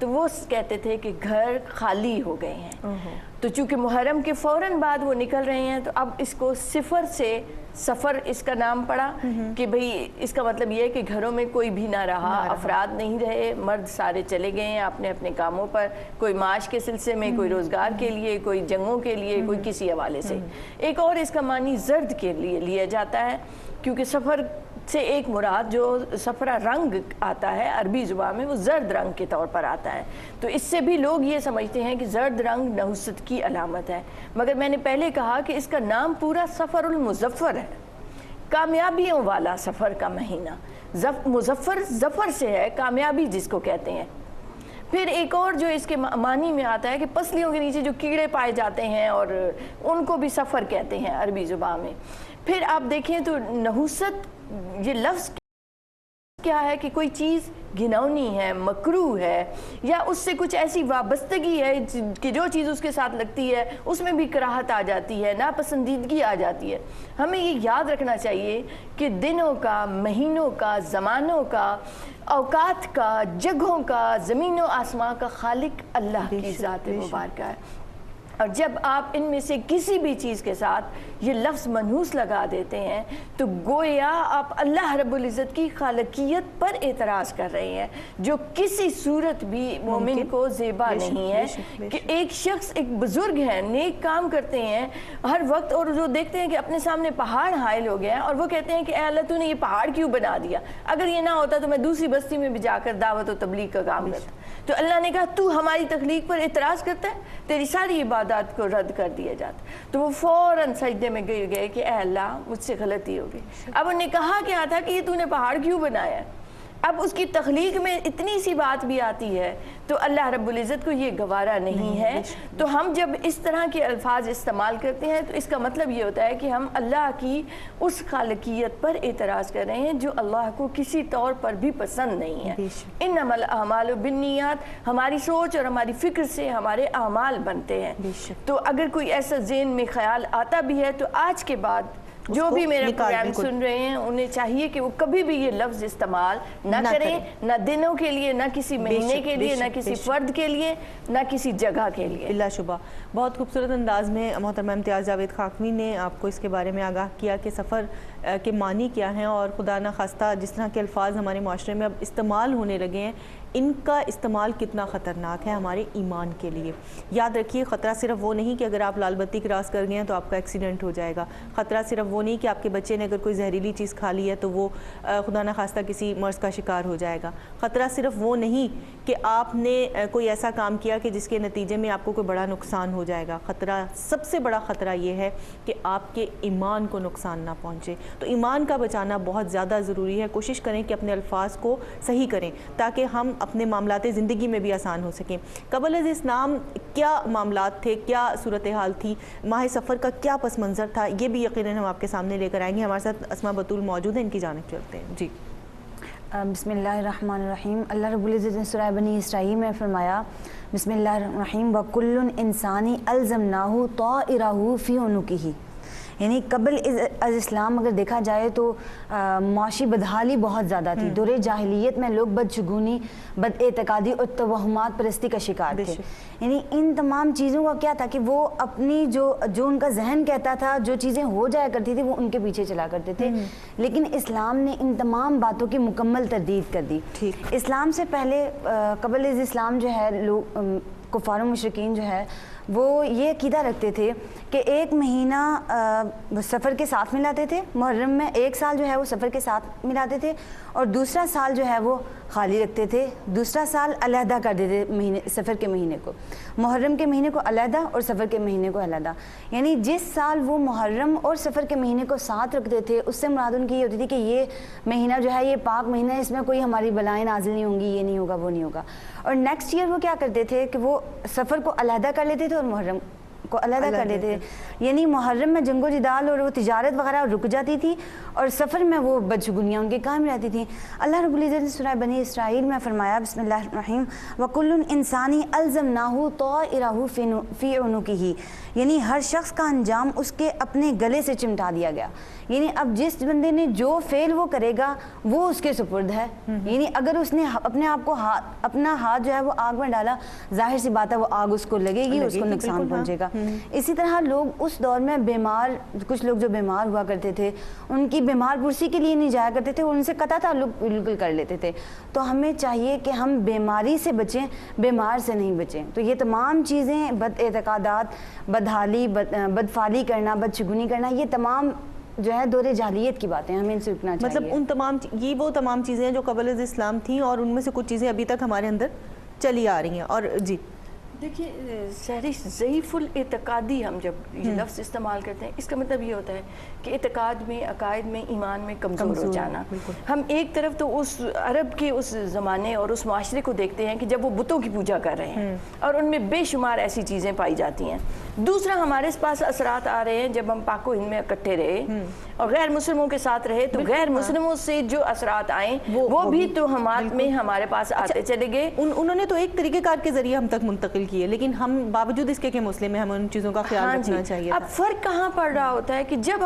تو وہ کہتے تھے کہ گھر خالی ہو گئے ہیں. تو چونکہ محرم کے فوراً بعد وہ نکل رہے ہیں تو اب اس کو صفر سے سفر اس کا نام پڑا کہ بھئی اس کا مطلب یہ ہے کہ گھروں میں کوئی بھی نہ رہا, افراد نہیں رہے, مرد سارے چلے گئے ہیں اپنے اپنے کاموں پر, کوئی معاش کے سلسلے میں, کوئی روزگار کے لیے, کوئی جنگوں کے لیے, کوئی کسی حوالے سے. ایک اور اس کا معنی زرد کے لیے لیا جاتا ہے کیونکہ سفر سے ایک مراد جو صفرا رنگ آتا ہے عربی زبان میں وہ زرد رنگ کے طور پر آتا ہے. تو اس سے بھی لوگ یہ سمجھتے ہیں کہ زرد رنگ نحوست کی علامت ہے, مگر میں نے پہلے کہا کہ اس کا نام پورا سفر المظفر ہے, کامیابیوں والا سفر کا مہینہ. مظفر ظفر سے ہے, کامیابی جس کو کہتے ہیں. پھر ایک اور جو اس کے معنی میں آتا ہے کہ پسلیوں کے نیچے جو کیڑے پائے جاتے ہیں اور ان کو بھی سفر کہتے ہیں عربی زبان میں. پھر آپ دیکھیں تو نحوست یہ لفظ کیا ہے کہ کوئی چیز گھنونی ہے, مکروہ ہے, یا اس سے کچھ ایسی وابستگی ہے کہ جو چیز اس کے ساتھ لگتی ہے اس میں بھی کراہت آ جاتی ہے, ناپسندیدگی آ جاتی ہے. ہمیں یہ یاد رکھنا چاہیے کہ دنوں کا, مہینوں کا, زمانوں کا, اوقات کا, جگہوں کا, زمین و آسمان کا خالق اللہ کی ذات مبارکہ ہے. اور جب آپ ان میں سے کسی بھی چیز کے ساتھ یہ لفظ منحوس لگا دیتے ہیں تو گویا آپ اللہ رب العزت کی خالقیت پر اعتراض کر رہے ہیں, جو کسی صورت بھی مومن کو زیبا نہیں ہے. کہ ایک شخص, ایک بزرگ ہے, نیک کام کرتے ہیں ہر وقت, اور جو دیکھتے ہیں کہ اپنے سامنے پہاڑ حائل ہو گیا ہے اور وہ کہتے ہیں کہ اے اللہ تو نے یہ پہاڑ کیوں بنا دیا, اگر یہ نہ ہوتا تو میں دوسری بستی میں بھی جا کر دعوت و تبلیغ کا کام کرتا. تو اللہ نے کہا تو ہماری تخلیق پر اعتراض کرتا ہے, تیری ساری عبادات کو رد کر دیا جاتا. تو وہ فوراً سجدے میں گر گئے کہ اے اللہ مجھ سے غلطی ہو گئی. اب انہوں نے کہا کیا تھا کہ یہ تو نے پہاڑ کیوں بنایا ہے. اب اس کی تخلیق میں اتنی سی بات بھی آتی ہے تو اللہ رب العزت کو یہ گوارا نہیں ہے. تو ہم جب اس طرح کے الفاظ استعمال کرتے ہیں تو اس کا مطلب یہ ہوتا ہے کہ ہم اللہ کی اس خالقیت پر اعتراض کر رہے ہیں جو اللہ کو کسی طور پر بھی پسند نہیں ہے. انما الاعمال بالنیات, ہماری سوچ اور ہماری فکر سے ہمارے اعمال بنتے ہیں. تو اگر کوئی ایسا ذہن میں خیال آتا بھی ہے تو آج کے بعد جو بھی میرا پروگرام سن رہے ہیں انہیں چاہیے کہ وہ کبھی بھی یہ لفظ استعمال نہ کریں, نہ دنوں کے لیے, نہ کسی مہینے کے لیے, نہ کسی فرد کے لیے, نہ کسی جگہ کے لیے. بلا شبہ بہت خوبصورت انداز میں محترمہ امتیاز جاوید خاکمی نے آپ کو اس کے بارے میں آگاہ کیا کہ سفر کے معنی کیا ہیں, اور خدا نہ خواستہ جس طرح کے الفاظ ہمارے معاشرے میں اب استعمال ہونے لگے ہیں ان کا استعمال کتنا خطرناک ہے ہمارے ایمان کے لیے. یاد رکھیے خطرہ صرف وہ نہیں کہ اگر آپ لال بتی کراس کر گئے ہیں تو آپ کا ایکسیڈنٹ ہو جائے گا. خطرہ صرف وہ نہیں کہ آپ کے بچے نے اگر کوئی زہریلی چیز کھا لی ہے تو وہ خدا نہ خواستہ کسی مرض کا شکار ہو جائے گا. خطرہ صرف وہ نہیں کہ آپ نے کوئی ایسا کام کیا کہ جس کے نتیجے میں آپ کو کوئی بڑا نقصان ہو جائے گا. خطرہ, سب سے بڑا خطرہ یہ ہے کہ آپ کے ایمان کو نقصان نہ پہنچے. تو ایمان کا بچانا بہت زیادہ ضروری ہے. کوشش کریں کہ اپنے الفاظ کو صحیح کریں تاکہ ہم اپنے معاملات زندگی میں بھی آسان ہو سکیں. قبل از اسلام کیا معاملات تھے, کیا صورتحال تھی, ماہ سفر کا کیا پس منظر تھا, یہ بھی یقیناً ہم آپ کے سامنے لے کر آئیں گے. ہمارے ساتھ اسماء بطول موجود ہیں, ان کی جانب چلتے ہیں. جی بسم اللہ الرحمن الرحیم. اللہ رب العزت نے سورہ بنی اسرائیل میں فرمایا بسم اللہ الرحمن الرحیم وَكُلٌّ إِنسَانِ أَلْزَمْنَاهُ طَائِرَهُ فِي عُنُقِهِ. یعنی قبل از اسلام اگر دیکھا جائے تو معاشی بدحالی بہت زیادہ تھی. دور جاہلیت میں لوگ بدشگونی, بد اعتقادی اور توہمات پرستی کا شکار تھے. یعنی ان تمام چیزوں کا کیا تھا کہ وہ اپنی جو ان کا ذہن کہتا تھا, جو چیزیں ہو جایا کرتی تھی وہ ان کے پیچھے چلا کرتے تھے. لیکن اسلام نے ان تمام باتوں کی مکمل تردید کر دی. اسلام سے پہلے قبل از اسلام جو ہے لوگ کفار و مشرکین جو ہے وہ یہ عقیدہ رکھتے تھے کہ ایک مہینہ سفر کے ساتھ ملاتے تھے محرم میں, ایک سال جو ہے وہ سفر کے ساتھ ملاتے تھے, اور دوسرا سال جو ہے وہ خالی رکھتے تھے. دوسرا سال علیحدہ کر دیتے مہینے, سفر کے مہینے کو, محرم کے مہینے کو علیحدہ اور سفر کے مہینے کو علیحدہ. یعنی جس سال وہ محرم اور سفر کے مہینے کو ساتھ رکھتے تھے اس سے مراد ان کی یہ ہوتی تھی کہ یہ مہینہ جو ہے یہ پاک مہینہ ہے, اس میں کوئی ہماری بلائیں نازل نہیں ہوں گی, یہ نہیں ہوگا, وہ نہیں ہوگا. اور نیکسٹ ایئر وہ کیا کرتے تھے کہ وہ سفر کو علیحدہ کر لیتے تھے اور محرم کو علیحدہ کر لیتے تھے، یعنی محرم میں جنگ و جدال اور وہ تجارت وغیرہ رک جاتی تھی اور سفر میں وہ بدشگونیاں ان کے قائم رہتی تھیں۔ اللہ رب العزت نے سورہ بنی اسرائیل میں فرمایا بسم اللہ الرحیم وَكُلٌّ إِنسَانٍ أَلْزَمْنَاهُ طَائِرَهُ فِي عُنُقِهِ، یعنی ہر شخص کا انجام اس کے اپنے گلے سے چمٹا دیا گیا، یعنی اب جس بندے نے جو فعل وہ کرے گا وہ اس کے سپرد ہے، یعنی اگر اس نے اپنے آپ کو اپنا ہاتھ جو ہے وہ آگ میں ڈالا، ظاہر سی بات ہے وہ آگ اس کو لگے گی، اس کو نقصان پہنچے گا۔ اسی طرح لوگ اس دور میں بیمار، کچھ لوگ جو بیمار ہوا کرتے تھے ان کی بیمار پرسی کے لیے نہیں جایا کرتے تھے، ان سے قطع تعلق بالکل کر لیتے تھے۔ تو ہمیں چاہیے کہ ہم بیماری سے بچیں، بیمار سے نہیں بچیں۔ تو یہ تمام چیزیں، بد اعتقادات، بدحالی، بدفعلی کرنا، بدشگونی کرنا، یہ تمام جو ہے دور جاہلیت کی باتیں، ہمیں ان سے رکنا چاہیے۔ مطلب ان تمام یہ وہ تمام چیزیں ہیں جو قبل از اسلام تھیں اور ان میں سے کچھ چیزیں ابھی تک ہمارے اندر چلی آ رہی ہیں۔ اور جی دیکھیے سہری ضعیف الاعتقادی ہم جب یہ لفظ استعمال کرتے ہیں، اس کا مطلب یہ ہوتا ہے کہ اعتقاد میں، عقائد میں، ایمان میں کمزور ہو جانا۔ ہم ایک طرف تو اس عرب کے اس زمانے اور اس معاشرے کو دیکھتے ہیں کہ جب وہ بتوں کی پوجا کر رہے ہیں اور ان میں بے شمار ایسی چیزیں پائی جاتی ہیں۔ دوسرا ہمارے پاس اثرات آ رہے ہیں جب ہم پاک و ہند میں اکٹھے رہے اور غیر مسلموں کے ساتھ رہے، تو غیر مسلموں سے جو اثرات آئیں وہ بھی توہمات میں ہمارے پاس آتے چلے گئے۔ انہوں نے تو ایک طریقہ کار کے ذریعے ہم تک منتقل کیے، لیکن ہم باوجود اس کے کہ مسلم ہیں، ہمیں ان چیزوں کا خیال رکھنا چاہیے۔ اب فرق کہاں پڑ رہا ہوتا ہے کہ جب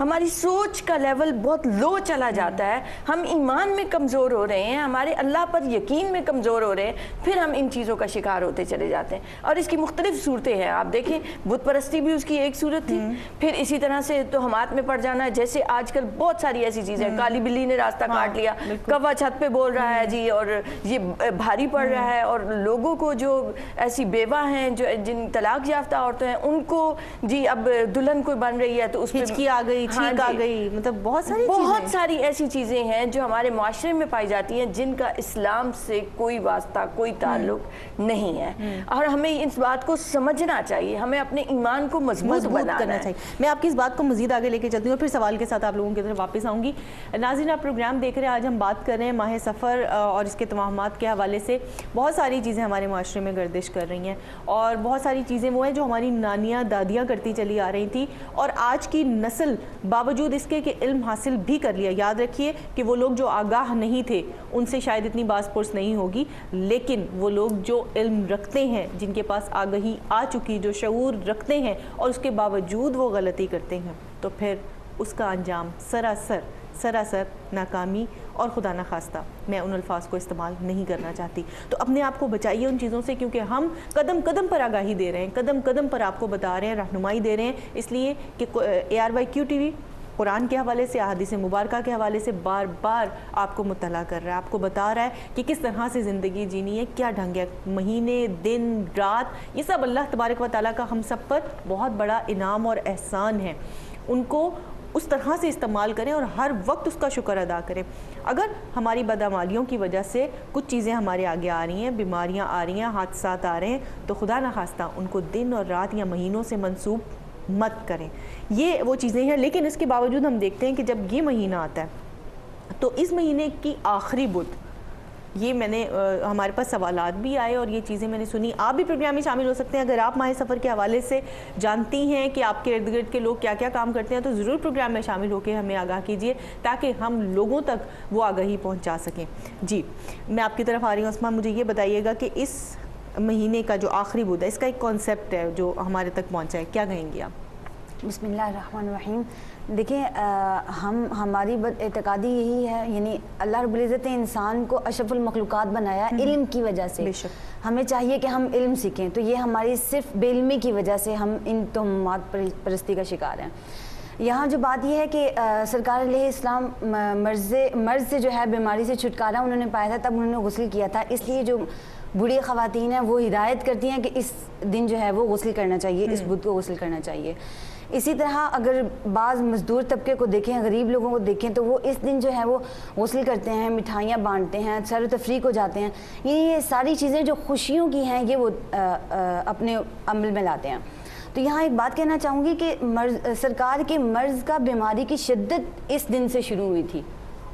ہماری سوچ کا لیول بہت لو چلا جاتا ہے، ہم ایمان میں کمزور ہو رہے ہیں، ہمارے اللہ پر یقین میں کمزور ہو رہے ہیں، پھر ہم ان چیزوں کا شکار ہوتے چلے جاتے ہیں۔ اور اس کی مختلف صورتیں ہیں، آپ دیکھیں بت پرستی بھی اس کی ایک صورت تھی، پھر اسی طرح سے توہمات میں پڑ جانا، جیسے آج کل بہت ساری ایسی چیزیں، کالی بلی نے راستہ کاٹ لیا، کوا چھت پہ بول رہا ہے جی، اور یہ بھاری پڑ رہا ہے، اور لوگوں کو جو ایسی بیوہ ہیں، جو جن طلاق یافتہ عورتیں ہیں، ان کو جی اب دلہن کوئی بن رہی ہے تو اس پہ ہچکی آ گئی، چھینک آ گئی، مطلب بہت ساری ایسی چیزیں ہیں جو ہمارے معاشرے میں پائی جاتی ہیں جن کا اسلام سے کوئی واسطہ، کوئی تعلق نہیں ہے، اور ہمیں اس بات کو سمجھنا چاہیے، ہمیں اپنے ایمان کو مضبوط کرنا چاہیے۔ میں آپ کی اس بات کو مزید آگے لے کے چلتی ہوں اور پھر سوال کے ساتھ آپ لوگوں کی طرف واپس آؤں گی۔ ناظرین، آپ پروگرام دیکھ رہے ہیں، آج ہم بات کر رہے ہیں ماہ سفر اور اس کے توہمات کے حوالے سے۔ بہت ساری چیزیں ہمارے معاشرے میں گردش کر رہی ہیں اور بہت ساری چیزیں وہ ہیں جو ہماری نانیاں دادیاں کرتی چلی آ رہی تھیں، اور آج کی نسل باوجود اس کے کہ علم حاصل بھی کر لیا، یاد رکھیے کہ وہ لوگ جو آگاہ نہیں تھے ان سے شاید اتنی باز پرس نہیں ہوگی، لیکن وہ لوگ جو علم رکھتے ہیں، جن کے پاس آگہی آ چکی، جو شعور رکھتے ہیں اور اس کے باوجود وہ غلطی کرتے ہیں، تو پھر اس کا انجام سراسر ناکامی اور خدا نخواستہ میں ان الفاظ کو استعمال نہیں کرنا چاہتی۔ تو اپنے آپ کو بچائیے ان چیزوں سے، کیونکہ ہم قدم قدم پر آگاہی دے رہے ہیں، قدم قدم پر آپ کو بتا رہے ہیں، رہنمائی دے رہے ہیں، اس لیے کہ ARYQ TV قرآن کے حوالے سے، احادیث مبارکہ کے حوالے سے بار بار آپ کو مطلع کر رہا ہے، آپ کو بتا رہا ہے کہ کس طرح سے زندگی جینی ہے، کیا ڈھنگ ہے، مہینے، دن، رات، یہ سب اللہ تبارک و تعالیٰ کا ہم سب پر بہت بڑا انعام اور احسان ہے۔ ان کو اس طرح سے استعمال کریں اور ہر وقت اس کا شکر ادا کریں۔ اگر ہماری بدعمالیوں کی وجہ سے کچھ چیزیں ہمارے آگے آ رہی ہیں، بیماریاں آ رہی ہیں، حادثات آ رہے ہیں، تو خدا نخواستہ ان کو دن اور رات یا مہینوں سے منسوب مت کریں۔ یہ وہ چیزیں ہیں، لیکن اس کے باوجود ہم دیکھتے ہیں کہ جب یہ مہینہ آتا ہے تو اس مہینے کی آخری بدھ، یہ میں نے ہمارے پاس سوالات بھی آئے اور یہ چیزیں میں نے سنی، آپ بھی پروگرام میں شامل ہو سکتے ہیں۔ اگر آپ ماہ سفر کے حوالے سے جانتی ہیں کہ آپ کے ارد گرد کے لوگ کیا کیا کام کرتے ہیں، تو ضرور پروگرام میں شامل ہو کے ہمیں آگاہ کیجیے تاکہ ہم لوگوں تک وہ آگاہی پہنچا سکیں۔ جی میں آپ کی طرف آ رہی ہوں اسما، مجھے یہ بتائیے گا کہ اس مہینے کا جو آخری بدھ ہے، اس کا ایک کانسیپٹ ہے جو ہمارے تک پہنچا ہے، کیا کہیں گے آپ؟ بسم اللہ الرحمن الرحیم۔ دیکھیں ہماری بد اعتقادی یہی ہے، یعنی اللہ رب العزت نے انسان کو اشرف المخلوقات بنایا علم کی وجہ سے، ہمیں چاہیے کہ ہم علم سیکھیں، تو یہ ہماری صرف بے علمی کی وجہ سے ہم ان توہمات پرستی کا شکار ہیں۔ یہاں جو بات یہ ہے کہ سرکار علیہ السلام مرض سے جو ہے بیماری سے چھٹکارا انہوں نے پایا تھا، تب انہوں نے غسل کیا تھا، اس لیے جو بوڑھی خواتین ہیں وہ ہدایت کرتی ہیں کہ اس دن جو ہے وہ غسل کرنا چاہیے، اس بدھ کو غسل کرنا چاہیے۔ اسی طرح اگر بعض مزدور طبقے کو دیکھیں، غریب لوگوں کو دیکھیں، تو وہ اس دن جو ہے وہ غسل کرتے ہیں، مٹھائیاں بانٹتے ہیں، سیر و تفریح کو جاتے ہیں، یہ ساری چیزیں جو خوشیوں کی ہیں یہ وہ اپنے عمل میں لاتے ہیں۔ تو یہاں ایک بات کہنا چاہوں گی کہ سرکار کے مرض کا، بیماری کی شدت اس دن سے شروع ہوئی تھی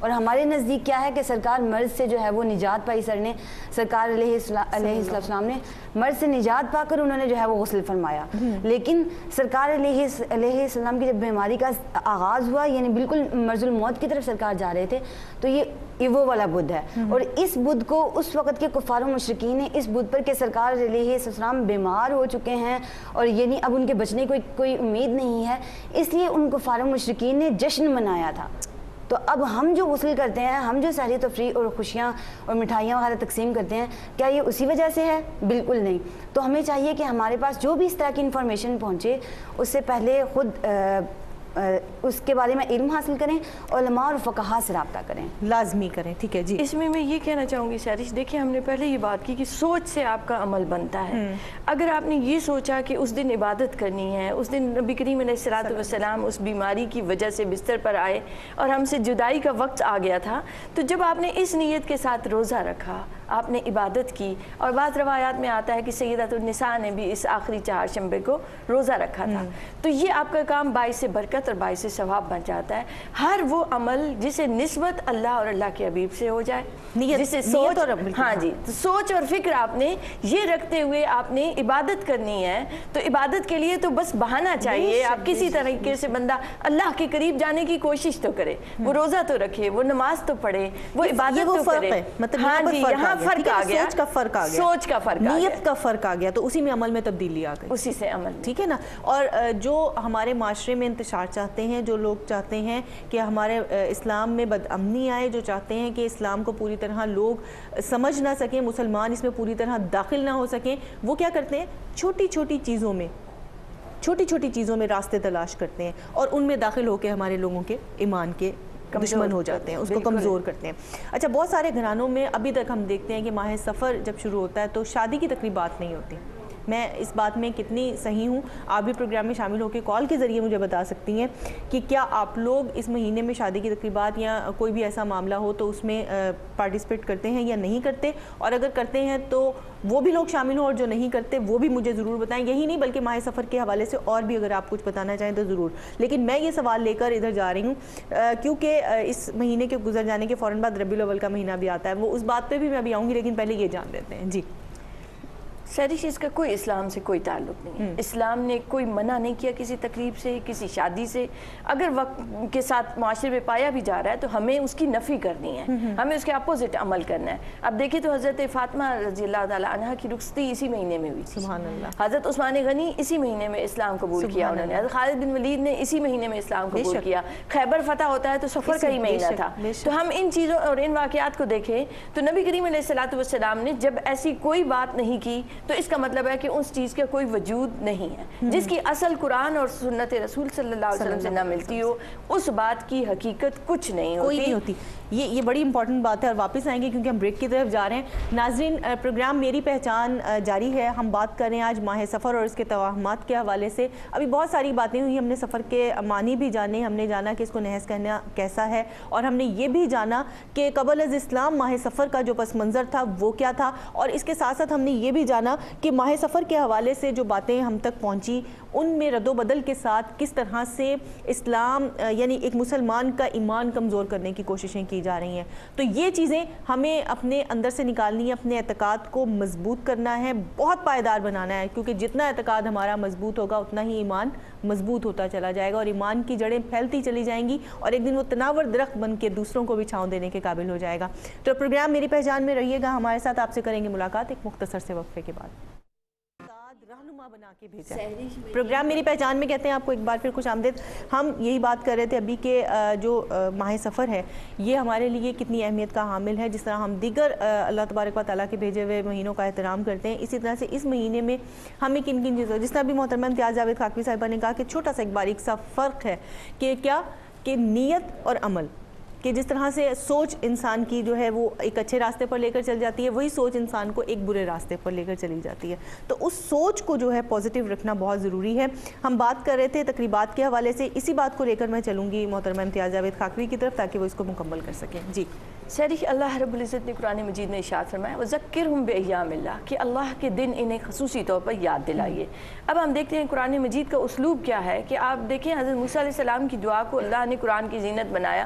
اور ہمارے نزدیک کیا ہے کہ سرکار مرض سے جو ہے وہ نجات پائی. سر نے سرکار علیہ السلام نے مرض سے نجات پا کر انہوں نے جو ہے وہ غسل فرمایا. لیکن سرکار علیہ السلام کی جب بیماری کا آغاز ہوا, یعنی بالکل مرض الموت کی طرف سرکار جا رہے تھے, تو یہ وہ والا بدھ ہے. اور اس بدھ کو اس وقت کے کفار و مشرکین نے اس بدھ پر کہ سرکار علیہ السلام بیمار ہو چکے ہیں اور یعنی اب ان کے بچنے کی کوئی امید نہیں ہے, اس لیے ان کفار و مشرکین نے جشن منایا تھا. تو اب ہم جو غسل کرتے ہیں, ہم جو ساری تفریح اور خوشیاں اور مٹھائیاں وغیرہ تقسیم کرتے ہیں, کیا یہ اسی وجہ سے ہے؟ بالکل نہیں. تو ہمیں چاہیے کہ ہمارے پاس جو بھی اس طرح کی انفارمیشن پہنچے اس سے پہلے خود اس کے بارے میں علم حاصل کریں, علماء اور فقہاء سے رابطہ کریں, لازمی کریں. ٹھیک ہے جی. اس میں یہ کہنا چاہوں گی سیرش, دیکھیں ہم نے پہلے یہ بات کی کہ سوچ سے آپ کا عمل بنتا ہے. اگر آپ نے یہ سوچا کہ اس دن عبادت کرنی ہے, اس دن نبی کریم علیہ السلام اس بیماری کی وجہ سے بستر پر آئے اور ہم سے جدائی کا وقت آ گیا تھا, تو جب آپ نے اس نیت کے ساتھ روزہ رکھا, آپ نے عبادت کی, اور بعض روایات میں آتا ہے کہ سیدۃ النساء نے بھی اس آخری چہارشنبے کو روزہ رکھا تھا, تو یہ آپ کا کام باعث برکت اور باعث ثواب بن جاتا ہے. ہر وہ عمل جسے نسبت اللہ اور اللہ کے حبیب سے ہو جائے, جسے سوچ اور ہاں جی سوچ اور فکر آپ نے یہ رکھتے ہوئے آپ نے عبادت کرنی ہے, تو عبادت کے لیے تو بس بہانا چاہیے. آپ کسی طریقے سے بندہ اللہ کے قریب جانے کی کوشش تو کرے, وہ روزہ تو رکھے, وہ نماز تو پڑھے, وہ عبادت تو کرے. ہاں جی, یہاں فرق آ گیا, سوچ کا فرق آ گیا, سوچ کا فرق, نیت کا فرق آ گیا, تو اسی میں عمل میں تبدیلی آ گئی, اسی سے عمل. ٹھیک ہے نا. اور جو ہمارے معاشرے میں انتشار چاہتے ہیں, جو لوگ چاہتے ہیں کہ ہمارے اسلام میں بدامنی آئے, جو چاہتے ہیں کہ اسلام کو پوری طرح لوگ سمجھ نہ سکیں, مسلمان اس میں پوری طرح داخل نہ ہو سکیں, وہ کیا کرتے ہیں, چھوٹی چھوٹی چیزوں میں راستے تلاش کرتے ہیں اور ان میں داخل ہو کے ہمارے لوگوں کے ایمان کے دشمن ہو جاتے ہیں, اس کو کمزور کرتے ہیں. اچھا, بہت سارے گھرانوں میں ابھی تک ہم دیکھتے ہیں کہ ماہ سفر جب شروع ہوتا ہے تو شادی کی تقریبات نہیں ہوتی. میں اس بات میں کتنی صحیح ہوں, آپ بھی پروگرام میں شامل ہو کے کال کے ذریعے مجھے بتا سکتی ہیں کہ کیا آپ لوگ اس مہینے میں شادی کی تقریبات یا کوئی بھی ایسا معاملہ ہو تو اس میں پارٹیسپیٹ کرتے ہیں یا نہیں کرتے, اور اگر کرتے ہیں تو وہ بھی لوگ شامل ہوں, اور جو نہیں کرتے وہ بھی مجھے ضرور بتائیں. یہی نہیں بلکہ ماہ سفر کے حوالے سے اور بھی اگر آپ کچھ بتانا چاہیں تو ضرور. لیکن میں یہ سوال لے کر ادھر جا رہی ہوں کیونکہ اس مہینے کے گزر جانے کے فوراً بعد ربیع الاول کا مہینہ بھی آتا ہے, وہ اس بات پہ بھی میں ابھی آؤں گی, لیکن پہلے یہ جان لیتے ہیں. جی سیرش, اس کا کوئی اسلام سے کوئی تعلق نہیں ہے. اسلام نے کوئی منع نہیں کیا کسی تقریب سے, کسی شادی سے. اگر وقت کے ساتھ معاشرے میں پایا بھی جا رہا ہے تو ہمیں اس کی نفی کرنی ہے, ہمیں اس کے اپوزٹ عمل کرنا ہے. اب دیکھیں تو حضرت فاطمہ رضی اللہ تعالیٰ عنہ کی رخصتی اسی مہینے میں ہوئی تھی. سبحان اللہ. حضرت عثمان غنی اسی مہینے میں اسلام قبول کیا انہوں نے. حضرت خالد بن ولید نے اسی مہینے میں اسلام قبول کیا. خیبر فتح ہوتا ہے تو سفر کا ہی مہینہ تھا. تو ہم ان چیزوں اور ان واقعات کو دیکھیں تو نبی کریم علیہ السلام نے جب ایسی کوئی بات نہیں کی تو اس کا مطلب ہے کہ اس چیز کا کوئی وجود نہیں ہے. جس کی اصل قرآن اور سنت رسول صلی اللہ علیہ وسلم سے نہ ملتی ہو, اس بات کی حقیقت کچھ نہیں ہوتی. یہ بڑی امپورٹنٹ بات ہے, اور واپس آئیں گے کیونکہ ہم بریک کی طرف جا رہے ہیں. ناظرین, پروگرام میری پہچان جاری ہے. ہم بات کر رہے ہیں آج ماہ سفر اور اس کے توہمات کے حوالے سے. ابھی بہت ساری باتیں ہوئی, ہم نے سفر کے معنی بھی جانے, ہم نے جانا کہ اس کو نحس کہنا کیسا ہے, اور ہم نے یہ بھی جانا کہ قبل از اسلام ماہ سفر کا جو پس منظر تھا وہ کیا تھا, اور اس کے ساتھ ساتھ ہم نے یہ بھی جانا کہ ماہ سفر کے حوالے سے جو باتیں ہم تک پہنچی ان میں رد و بدل کے ساتھ کس طرح سے اسلام یعنی ایک مسلمان کا ایمان کمزور کرنے کی کوششیں کی جا رہی ہیں. تو یہ چیزیں ہمیں اپنے اندر سے نکالنی ہے, اپنے اعتقاد کو مضبوط کرنا ہے, بہت پائیدار بنانا ہے, کیونکہ جتنا اعتقاد ہمارا مضبوط ہوگا اتنا ہی ایمان مضبوط ہوتا چلا جائے گا, اور ایمان کی جڑیں پھیلتی چلی جائیں گی, اور ایک دن وہ تناور درخت بن کے دوسروں کو بھی چھاؤں دینے کے قابل ہو جائے گا. تو پروگرام میری پہچان میں رہیے گا ہمارے ساتھ. آپ سے کریں گے ملاقات ایک مختصر سے وقفے کے بعد. رہنما بنا کے بھیجا. پروگرام میری پہچان میں کہتے ہیں آپ کو ایک بار پھر خوش آمدید. ہم یہی بات کر رہے تھے ابھی کہ جو ماہ سفر ہے یہ ہمارے لیے کتنی اہمیت کا حامل ہے. جس طرح ہم دیگر اللہ تبارک و تعالیٰ کے بھیجے ہوئے مہینوں کا احترام کرتے ہیں, اسی طرح سے اس مہینے میں ہمیں کن کن چیزوں, جس طرح بھی محترمہ امتیاز جاوید خاکوی صاحبہ نے کہا کہ چھوٹا سا ایک باریک سا فرق ہے کہ کیا کہ نیت اور عمل, کہ جس طرح سے سوچ انسان کی جو ہے وہ ایک اچھے راستے پر لے کر چل جاتی ہے, وہی سوچ انسان کو ایک برے راستے پر لے کر چلی جاتی ہے. تو اس سوچ کو جو ہے پازیٹیو رکھنا بہت ضروری ہے. ہم بات کر رہے تھے تقریبات کے حوالے سے, اسی بات کو لے کر میں چلوں گی محترمہ امتیاز جاوید خاکوی کی طرف تاکہ وہ اس کو مکمل کر سکیں. جی سیرش, اللہ رب العزت نے قرآن مجید میں ارشاد فرمایا وَذَكِّرْهُمْ بِأَيَّامِ اللَّهِ, کہ اللہ کے دن انہیں خصوصی طور پر یاد دلائیے. اب ہم دیکھتے ہیں قرآن مجید کا اسلوب کیا ہے کہ آپ دیکھیں حضرت موسیٰ علیہ السلام کی دعا کو اللہ نے قرآن کی زینت بنایا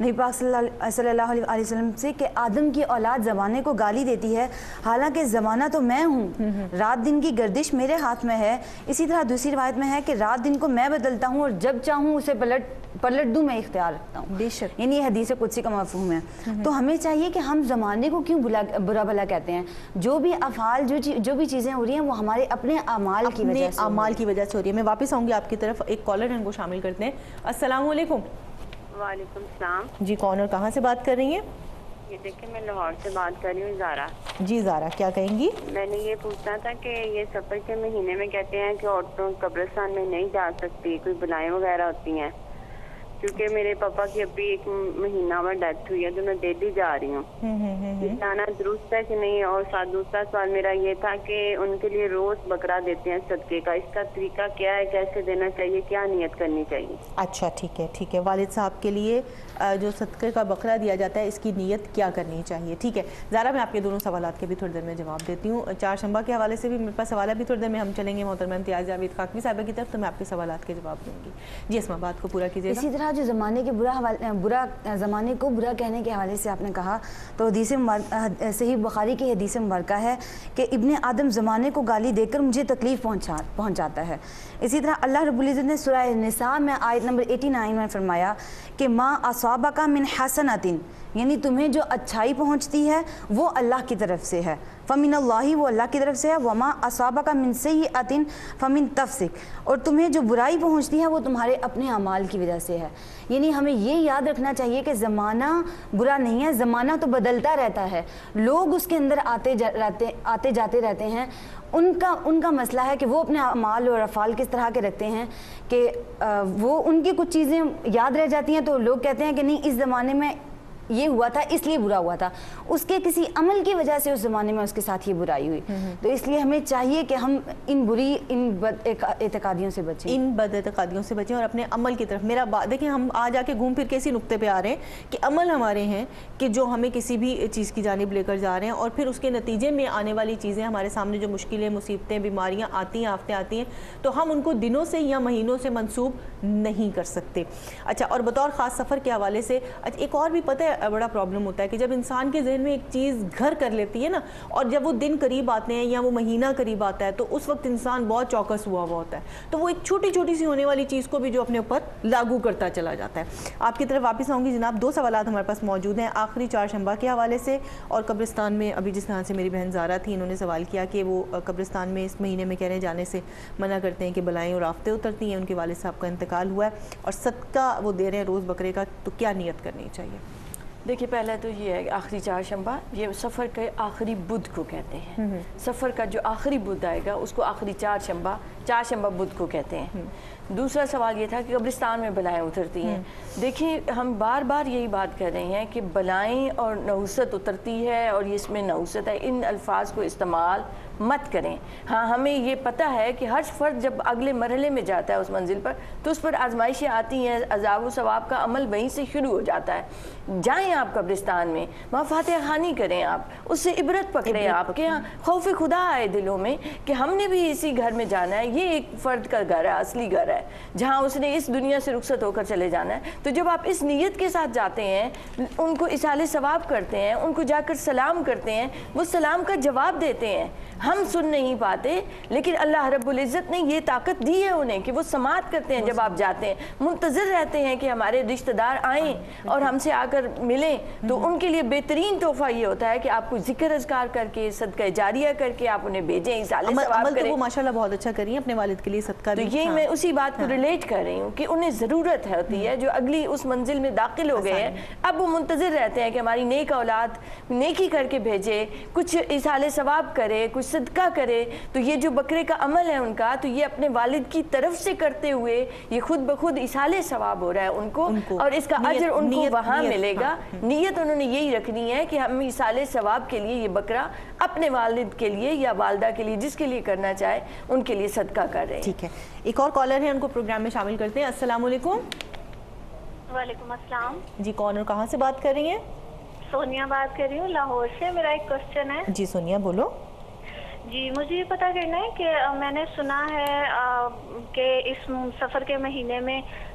نبی پاک صلی اللہ علیہ وسلم سے کہ آدم کی اولاد زمانے کو گالی دیتی ہے، حالانکہ زمانہ تو میں ہوں، رات دن کی گردش میرے ہاتھ میں ہے۔ اسی طرح دوسری روایت میں ہے کہ رات دن کو میں بدلتا ہوں اور جب چاہوں اسے پلٹ دوں میں اختیار رکھتا ہوں۔ بے شک، یعنی یہ حدیث قدسی کا مفہوم ہے۔ تو ہمیں چاہیے کہ ہم زمانے کو کیوں برا بھلا کہتے ہیں؟ جو بھی افعال جو بھی چیزیں ہو رہی ہیں وہ ہمارے اپنے اعمال کی وجہ سے، اعمال کی وجہ سے ہو رہی ہے۔ میں واپس آؤں گی آپ کی طرف، ایک کالر ہے ان کو شامل کرتے ہیں۔ السلام علیکم۔ وعلیکم السلام جی کون اور کہاں سے بات کر رہی ہیں؟ یہ دیکھیں میں لاہور سے بات کر رہی ہوں، زارا۔ جی زارا کیا کہیں گی؟ میں نے یہ پوچھنا تھا کہ یہ سفر کے مہینے میں کہتے ہیں کہ عورتوں قبرستان میں نہیں جا سکتی، کوئی بلائیں وغیرہ ہوتی ہیں، کیونکہ میرے پاپا کی ابھی 1 مہینہ میں ڈیتھ ہوئی ہے تو میں ڈیلی جا رہی ہوں۔ جانا درست ہے کہ نہیں؟ اور ساتھ دوسرا سوال میرا یہ تھا کہ ان کے لیے روز بکرا دیتے ہیں صدقے کا، اس کا طریقہ کیا ہے، کیسے دینا چاہیے، کیا نیت کرنی چاہیے؟ اچھا ٹھیک ہے، والد صاحب کے لیے جو صدقے کا بکرا دیا جاتا ہے اس کی نیت کیا کرنی چاہیے؟ ٹھیک ہے زارا، میں آپ کے دونوں سوالات کے بھی تھوڑی دیر میں جواب دیتی ہوں۔ چہارشنبہ کے حوالے سے بھی میرے پاس سوال ہے، بھی تھوڑی دیر میں ہم چلیں گے محترمہ امتیاز جاوید خاکمی صاحبہ کی طرف، تو میں آپ کے سوالات کے جواب دوں گی۔ جی اسما بات کو پورا کیجیے گا۔ اسی طرح جو زمانے کے زمانے کو برا کہنے کے حوالے سے آپ نے کہا تو صحیح بخاری کی حدیث مبارکہ ہے کہ ابن آدم زمانے کو گالی دے کر مجھے تکلیف پہنچاتا ہے۔ اسی طرح اللہ رب العزت نے سورہ نساء میں آیت نمبر 89 میں فرمایا کہ ما اصابک من حسنۃ، یعنی تمہیں جو اچھائی پہنچتی ہے وہ اللہ کی طرف سے ہے، فمن اللہ، وہ اللہ کی طرف سے ہے، وما اصابک من سیئۃ فمن نفسک، اور تمہیں جو برائی پہنچتی ہے وہ تمہارے اپنے اعمال کی وجہ سے ہے۔ یعنی ہمیں یہ یاد رکھنا چاہیے کہ زمانہ برا نہیں ہے، زمانہ تو بدلتا رہتا ہے، لوگ اس کے اندر آتے جاتے رہتے ہیں۔ ان کا مسئلہ ہے کہ وہ اپنے اعمال اور افعال کس طرح کے رکھتے ہیں کہ وہ ان کی کچھ چیزیں یاد رہ جاتی ہیں تو لوگ کہتے ہیں کہ نہیں اس زمانے میں یہ ہوا تھا اس لیے برا ہوا تھا، اس کے کسی عمل کی وجہ سے اس زمانے میں اس کے ساتھ یہ برائی ہوئی۔ تو اس لیے ہمیں چاہیے کہ ہم ان بد اعتقادیوں سے بچیں، اور اپنے عمل کی طرف دیکھیں ہم آ جا کے گھوم پھر کے اسی نقطے پہ آ رہے ہیں کہ عمل ہمارے ہیں کہ جو ہمیں کسی بھی چیز کی جانب لے کر جا رہے ہیں، اور پھر اس کے نتیجے میں آنے والی چیزیں ہمارے سامنے جو مشکلیں، مصیبتیں، بیماریاں آتی ہیں، آفتیں آتی ہیں، تو ہم ان کو دنوں سے یا مہینوں سے منسوب نہیں کر سکتے۔ اچھا، اور بطور خاص سفر کے حوالے سے ایک اور بھی پتہ ہے بڑا پرابلم ہوتا ہے کہ جب انسان کے ذہن میں ایک چیز گھر کر لیتی ہے نا، اور جب وہ دن قریب آتے ہیں یا وہ مہینہ قریب آتا ہے تو اس وقت انسان بہت چوکس ہوا ہوتا ہے، تو وہ ایک چھوٹی چھوٹی سی ہونے والی چیز کو بھی جو اپنے اوپر لاگو کرتا چلا جاتا ہے۔ آپ کی طرف واپس آؤں گی جناب، 2 سوالات ہمارے پاس موجود ہیں آخری چہارشنبہ کے حوالے سے، اور قبرستان میں ابھی جس طرح سے میری بہن زارا تھی انہوں نے سوال کیا کہ وہ قبرستان میں اس مہینے میں کہنے جانے سے منع کرتے ہیں کہ بلائیں اور آفتیں اترتی ہیں، ان کے والد صاحب کا انتقال ہوا ہے اور صدقہ وہ دے رہے ہیں روز بکرے کا، تو کیا نیت کرنی چاہیے؟ دیکھیے پہلا تو یہ ہے آخری چہارشنبہ، یہ سفر کے آخری بدھ کو کہتے ہیں، سفر کا جو آخری بدھ آئے گا اس کو آخری چہارشنبہ بدھ کو کہتے ہیں۔ دوسرا سوال یہ تھا کہ قبرستان میں بلائیں اترتی ہیں۔ دیکھیں ہم بار بار یہی بات کر رہے ہیں کہ بلائیں اور نحوست اترتی ہے اور اس میں نحوست ہے، ان الفاظ کو استعمال مت کریں۔ ہاں ہمیں یہ پتہ ہے کہ ہر فرد جب اگلے مرحلے میں جاتا ہے اس منزل پر تو اس پر آزمائشیں آتی ہیں، عذاب و ثواب کا عمل وہیں سے شروع ہو جاتا ہے۔ جائیں آپ قبرستان میں، وہاں فاتحہ خوانی کریں، آپ اس سے عبرت پکڑیں، آپ کے یہاں خوف خدا آئے دلوں میں کہ ہم نے بھی اسی گھر میں جانا ہے، یہ ایک فرد کا گھر ہے، اصلی گھر ہے جہاں اس نے اس دنیا سے رخصت ہو کر چلے جانا ہے۔ تو جب آپ اس نیت کے ساتھ جاتے ہیں، ان کو اصالِ ثواب کرتے ہیں، ان کو جا کر سلام کرتے ہیں، وہ سلام کا جواب دیتے ہیں، ہم سن نہیں پاتے لیکن اللہ رب العزت نے یہ طاقت دی ہے انہیں کہ وہ سماعت کرتے ہیں۔ جب آپ جاتے ہیں منتظر رہتے ہیں کہ ہمارے رشتہ دار آئیں اور ہم سے آ کر ملیں، تو ان کے لیے بہترین تحفہ یہ ہوتا ہے کہ آپ کو ذکر اذکار کر کے، صدقہ جاریہ کر کے آپ انہیں بھیجیں، اصالِ ثواب کریں۔ وہ ماشاءاللہ بہت اچھا کری اپنے والد کے لیے صدقہ تو یہ میں اسی بات کو ریلیٹ کر رہی ہوں کہ انہیں ضرورت ہوتی ہے جو اگلی اس منزل میں داخل ہو گئے ہیں، اب وہ منتظر رہتے ہیں کہ ہماری نیک اولاد نیکی کر کے بھیجے، کچھ اصالِ ثواب کرے، کچھ صدقہ کرے۔ تو یہ جو بکرے کا عمل ہے ان کا، تو یہ اپنے والد کی طرف سے کرتے ہوئے یہ خود بخود اصالِ ثواب ہو رہا ہے ان کو، اور اس کا اجر ان کو وہاں ملے گا۔ نیت انہوں نے یہی رکھنی ہے کہ ہم اصالِ ثواب کے لیے یہ بکرا اپنے والد کے لیے یا والدہ کے لیے جس کے لیے کرنا چاہے ان کے لیے صدقہ کر رہے ہیں۔ ٹھیک ہے، ایک اور کالر ہے، ان کو پروگرام میں شامل کرتے ہیں۔ السلام علیکم۔ وعلیکم السلام جی کون اور کہاں سے بات کر رہی ہیں؟ سونیا بات کر رہی ہوں لاہور سے۔ میرا ایک کوشچن ہے۔ جی سونیا بولو۔ جی مجھے یہ پتہ کرنا ہے کہ میں نے سنا ہے کہ اس سفر کے مہینے میں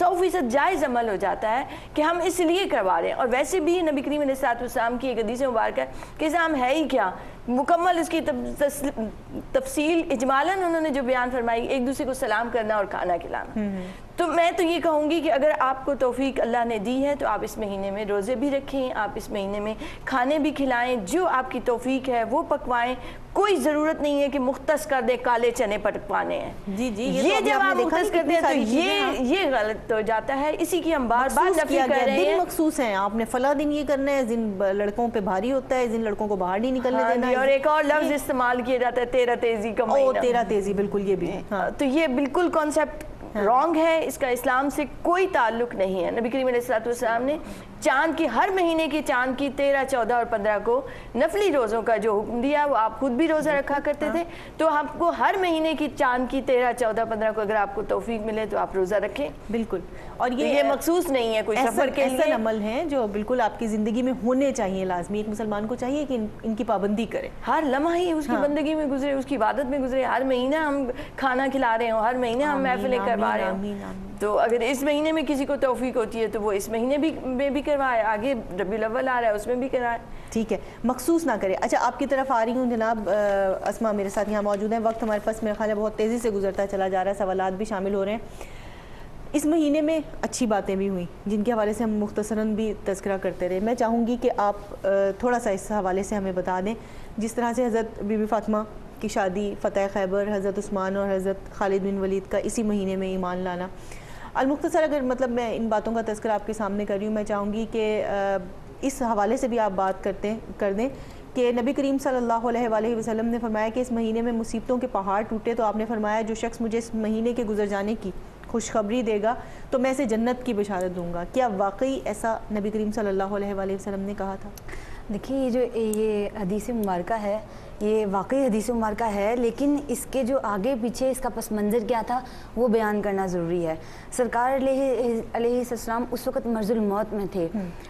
100% جائز عمل ہو جاتا ہے کہ ہم اس لیے کروا رہے ہیں. اور ویسے بھی نبی کریم علیہ الصلوۃ والسلام کی ایک حدیث مبارکہ ہے کہ اسلام ہے ہی کیا, مکمل اس کی تفصیل اجمالاً انہوں نے جو بیان فرمائی, ایک دوسرے کو سلام کرنا اور کھانا کھلانا. تو میں تو یہ کہوں گی کہ اگر آپ کو توفیق اللہ نے دی ہے تو آپ اس مہینے میں روزے بھی رکھیں, آپ اس مہینے میں کھانے بھی کھلائیں, جو آپ کی توفیق ہے وہ پکوائیں. کوئی ضرورت نہیں ہے کہ مختص کر دیں کالے چنے پکوانے ہیں. جی جی, یہ جب آپ مختص کرتے ہیں تو یہ غلط ہو جاتا ہے. اسی کی ہم بار بار نفی کر رہے ہیں. دن مخصوص ہیں, آپ نے فلاں دن یہ کرنا ہے, جن لڑکوں پہ بھاری ہوتا ہے, جن لڑکوں کو باہر نہیں نکلنے دینا ہے. اور ایک اور لفظ استعمال کیا جاتا ہے تیرہ تیزی کا مہینہ. تیرہ تیزی, بالکل یہ بھی. تو یہ بالکل کانسیپٹ رانگ ہے, اس کا اسلام سے کوئی تعلق نہیں ہے. نبی کریم علیہ الصلوۃ والسلام نے چاند کی, ہر مہینے کی چاند کی 13, 14 اور 15 کو نفلی روزوں کا جو حکم دیا وہ آپ خود بھی روزہ رکھا کرتے تھے. تو آپ کو ہر مہینے کی چاند کی 13, 14, 15 کو اگر آپ کو توفیق ملے تو آپ روزہ رکھیں. بالکل. اور یہ مخصوص نہیں ہے کوئی سفر کے لیے. ایسے عمل ہیں جو بالکل آپ کی زندگی میں ہونے چاہیے, لازمی ایک مسلمان کو چاہیے کہ ان کی پابندی کرے. ہر لمحہ ہی اس کی بندگی میں گزرے, اس کی عبادت میں گزرے. ہر مہینہ ہم کھانا کھلا رہے ہوں, ہر مہینے ہم محفلیں کروا رہے ہوں. تو اگر اس مہینے میں کسی کو توفیق ہوتی ہے تو وہ اس مہینے میں بھی کروائے, آگے ربیع الاول آ رہا ہے اس میں بھی کروائے. ٹھیک ہے, مخصوص نہ کرے. اچھا, آپ کی طرف آ رہی ہوں جناب. اسما میرے ساتھ یہاں موجود ہیں. وقت ہمارے پاس میرے خیال ہے بہت تیزی سے گزرتا چلا جا رہا ہے, سوالات بھی شامل ہو رہے ہیں. اس مہینے میں اچھی باتیں بھی ہوئیں جن کے حوالے سے ہم مختصراً بھی تذکرہ کرتے رہے. میں چاہوں گی کہ آپ تھوڑا سا اس حوالے سے ہمیں بتا دیں, جس طرح سے حضرت بی بی فاطمہ کی شادی, فتح خیبر, حضرت عثمان اور حضرت خالد بن ولید کا اسی مہینے میں ایمان لانا. المختصر اگر مطلب میں ان باتوں کا تذکرہ آپ کے سامنے کر رہی ہوں, میں چاہوں گی کہ اس حوالے سے بھی آپ بات کر دیں کہ نبی کریم صلی اللہ علیہ وآلہ وسلم نے فرمایا کہ اس مہینے میں مصیبتوں کے پہاڑ ٹوٹے, تو آپ نے فرمایا جو شخص مجھے اس مہینے کے گزر جانے کی خوشخبری دے گا تو میں اسے جنت کی بشارت دوں گا. کیا واقعی ایسا نبی کریم صلی اللہ علیہ وآلہ وسلم نے کہا تھا؟ دیکھیے, یہ حدیث مبارکہ ہے, یہ واقعی حدیث مبارکہ ہے, لیکن اس کے جو آگے پیچھے اس کا پس منظر کیا تھا وہ بیان کرنا ضروری ہے. سرکار علیہ السلام اس وقت مرض الموت میں تھے,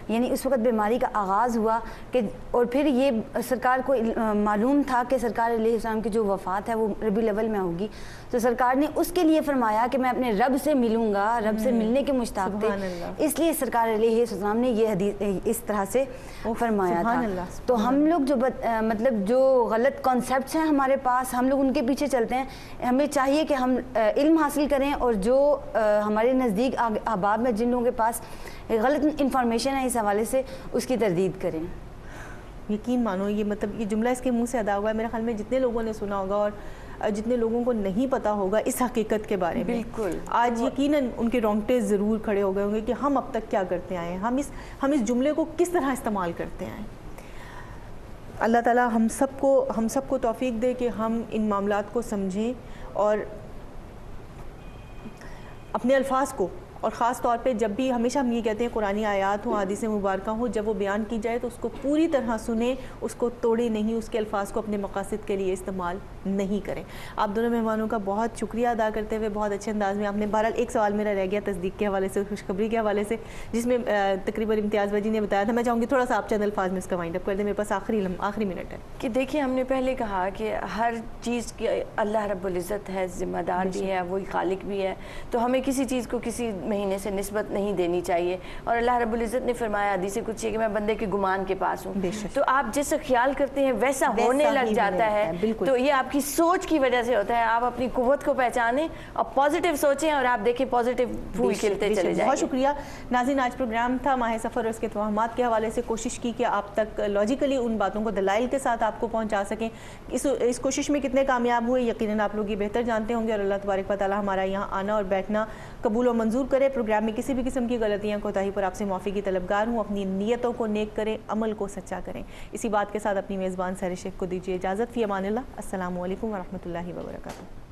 یعنی اس وقت بیماری کا آغاز ہوا کہ, اور پھر یہ سرکار کو معلوم تھا کہ سرکار علیہ السلام کی جو وفات ہے وہ ربیع الاول میں ہوگی. تو سرکار نے اس کے لیے فرمایا کہ میں اپنے رب سے ملوں گا, رب سے ملنے کے مشتاق تھے, اس لیے سرکار علیہ السلام نے یہ حدیث اس طرح سے فرمایا تھا. تو ہم لوگ جو مطلب جو غلط کانسیپٹس ہیں ہمارے پاس, ہم لوگ ان کے پیچھے چلتے ہیں. ہمیں چاہیے کہ ہم علم حاصل کریں, اور جو ہمارے نزدیک احباب میں جن لوگوں کے پاس غلط انفارمیشن ہے اس حوالے سے, اس کی تردید کریں. یقین مانو یہ مطلب یہ جملہ اس کے منہ سے ادا ہوا ہے, میرے خیال میں جتنے لوگوں نے سنا ہوگا اور جتنے لوگوں کو نہیں پتا ہوگا اس حقیقت کے بارے میں, بالکل آج یقیناً ان کے رونگٹے ضرور کھڑے ہو گئے ہوں گے کہ ہم اب تک کیا کرتے آئے ہیں, ہم اس جملے کو کس طرح استعمال کرتے آئے ہیں. اللہ تعالیٰ ہم سب کو توفیق دے کہ ہم ان معاملات کو سمجھیں اور اپنے الفاظ کو, اور خاص طور پہ جب بھی, ہمیشہ ہم یہ کہتے ہیں قرآنی آیات ہوں, حدیث مبارکہ ہوں, جب وہ بیان کی جائے تو اس کو پوری طرح سنیں, اس کو توڑیں نہیں, اس کے الفاظ کو اپنے مقاصد کے لیے استعمال نہیں کریں. آپ دونوں مہمانوں کا بہت شکریہ ادا کرتے ہوئے بہت اچھے انداز میں آپ نے, بہرحال ایک سوال میرا رہ گیا تصدیق کے حوالے سے, خوشخبری کے حوالے سے, جس میں تقریباً امتیاز بھائی نے بتایا تھا. میں چاہوں گی تھوڑا سا آپ چند الفاظ میں اس کا وائنڈ اپ کر دیں, میرے پاس آخری منٹ ہے. کہ دیکھیں, ہم نے پہلے کہا کہ ہر چیز کی اللہ رب العزت ہے, ذمہ دار بھی ہے, وہی خالق بھی ہے, تو ہمیں کسی چیز کو کسی مہینے سے نسبت نہیں دینی چاہیے. اور اللہ رب العزت نے فرمایا حدیث قدسی کہ میں بندے کے گمان کے پاس ہوں, تو آپ جیسا خیال کرتے ہیں ویسا ہونے لگ جاتا ہے. تو یہ آپ کی سوچ کی وجہ سے ہوتا ہے. آپ اپنی قوت کو پہچانیں اور پازیٹیو سوچیں, اور آپ دیکھیں پازیٹیو پھول کھلتے چلے جائیں. بہت شکریہ ناظرین. آج پروگرام تھا ماہ سفر اور اس کے توہمات کے حوالے سے, کوشش کی کہ آپ تک لاجیکلی ان باتوں کو دلائل کے ساتھ آپ کو پہنچا سکیں. اس کوشش میں کتنے کامیاب ہوئے یقیناً آپ لوگ یہ بہتر جانتے ہوں گے, اور اللہ تبارک و تعالیٰ ہمارا یہاں آنا اور بیٹھنا قبول و منظور کرے. پروگرام میں کسی بھی قسم کی غلطیاں کوتاہی پر آپ سے معافی کی طلبگار ہوں. اپنی نیتوں کو نیک کریں, عمل کو سچا کریں. اسی بات کے ساتھ اپنی میزبان سحر شیخ کو دیجیے اجازت. فی امان اللہ. السلام علیکم ورحمۃ اللہ وبرکاتہ.